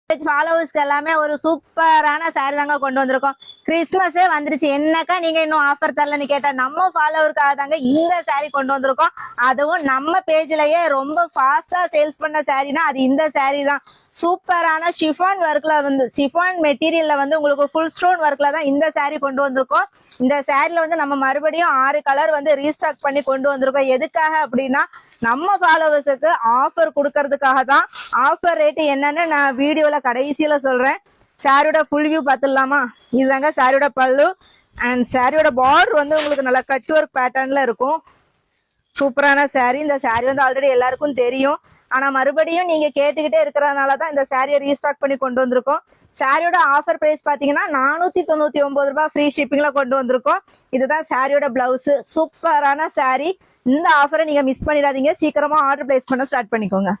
ஃபாலோவர்ஸ்க்கு எல்லாமே ஒரு சூப்பரான சாரி தாங்க கொண்டு வந்திருக்கோம். கிறிஸ்மஸே வந்துருச்சு, என்னக்கா நீங்க இன்னும் ஆஃபர் தரலன்னு கேட்டா நம்ம ஃபாலோவருக்காக தாங்க இந்த சாரி கொண்டு வந்திருக்கோம். அதுவும் நம்ம பேஜ்லயே ரொம்ப ஃபாஸ்டா சேல்ஸ் பண்ண சாரினா அது இந்த சாரி தான். சூப்பரான ஷிஃபான் ஒர்க்ல வந்து ஷிஃபான் மெட்டீரியல்ல வந்து உங்களுக்கு ஃபுல் ஸ்டோன் ஒர்க்ல தான் இந்த சாரி கொண்டு வந்திருக்கோம். இந்த சாரில வந்து நம்ம மறுபடியும் 6 கலர் வந்து ரீஸ்டாக் பண்ணி கொண்டு வந்திருக்கோம். எதுக்காக அப்படின்னா நம்ம ஃபாலோவர்ஸுக்கு ஆஃபர் கொடுக்கறதுக்காக தான். ஆஃபர் ரேட் என்னன்னு நான் வீடியோல கடைசியில சொல்றேன். சாரியோட ஃபுல் வியூ பார்த்துடலாமா? இதுதாங்க சாரியோட பல்லு அண்ட் சாரியோட பார்டர் வந்து உங்களுக்கு நல்லா கட் ஒர்க் பேட்டர்ன்ல இருக்கும். சூப்பரான சாரி. இந்த சாரி வந்து ஆல்ரெடி எல்லாருக்கும் தெரியும். ஆனா மறுபடியும் நீங்க கேட்டுக்கிட்டே இருக்கிறதுனாலதான் இந்த சாரியை ரீஸ்டாக் பண்ணி கொண்டு வந்திருக்கோம். சாரியோட ஆஃபர் பிரைஸ் பாத்தீங்கன்னா 499 ரூபாய் ஃப்ரீ ஷிப்பிங்ல கொண்டு வந்திருக்கோம். இதுதான் சாரியோட பிளவுஸ். சூப்பரான சாரி. இந்த ஆஃபரை நீங்க மிஸ் பண்ணிடாதீங்க. சீக்கிரமா ஆர்டர் பிளேஸ் பண்ண ஸ்டார்ட் பண்ணிக்கோங்க.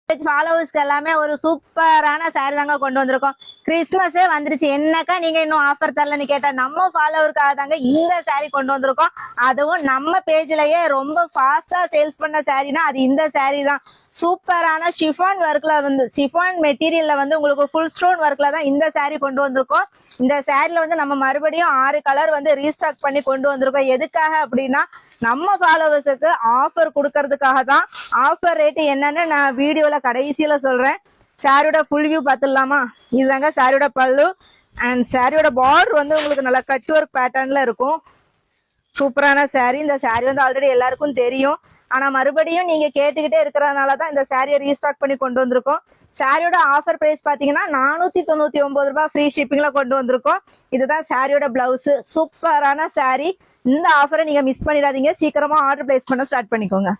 ஃபாலோவர்ஸ்க்கு எல்லாமே ஒரு சூப்பரான சாரி தாங்க கொண்டு வந்திருக்கோம். கிறிஸ்மஸே வந்துருச்சு, என்னக்கா நீங்க இன்னும் ஆஃபர் தரலன்னு கேட்டா நம்ம ஃபாலோவருக்காக தாங்க இந்த சாரி கொண்டு வந்திருக்கோம். அதுவும் நம்ம பேஜ்லயே ரொம்ப ஃபாஸ்டா சேல்ஸ் பண்ண சாரினா அது இந்த சாரி தான். சூப்பரான ஷிஃபான் ஒர்க்ல வந்து ஷிஃபான் மெட்டீரியல்ல வந்து உங்களுக்கு ஃபுல் ஸ்டோன் ஒர்க்ல தான் இந்த சாரி கொண்டு வந்திருக்கோம். இந்த சாரில வந்து நம்ம மறுபடியும் 6 கலர் வந்து ரீஸ்டாக் பண்ணி கொண்டு வந்திருக்கோம். எதுக்காக அப்படின்னா நம்ம ஃபாலோவர்ஸுக்கு ஆஃபர் கொடுக்கறதுக்காக தான். ஆஃபர் ரேட் என்னன்னு நான் வீடியோல கடைசியில சொல்றேன். சாரியோட ஃபுல் வியூ பார்த்துடலாமா? இதுதாங்க சாரியோட பல்லு அண்ட் சாரியோட பார்டர் வந்து உங்களுக்கு நல்லா கட் ஒர்க் பேட்டர்ன்ல இருக்கும். சூப்பரான சாரி. இந்த சாரி வந்து ஆல்ரெடி எல்லாருக்கும் தெரியும். ஆனா மறுபடியும் நீங்க கேட்டுக்கிட்டே இருக்கிறதுனாலதான் இந்த சாரியை ரீஸ்டாக் பண்ணி கொண்டு வந்திருக்கோம். சாரியோட ஆஃபர் பிரைஸ் பாத்தீங்கன்னா 499 ரூபாய் ஃப்ரீ ஷிப்பிங்ல கொண்டு வந்திருக்கோம். இதுதான் சாரியோட பிளவுஸ். சூப்பரான சாரி. இந்த ஆஃபரை நீங்க மிஸ் பண்ணிடாதீங்க. சீக்கிரமா ஆர்டர் பிளேஸ் பண்ண ஸ்டார்ட் பண்ணிக்கோங்க.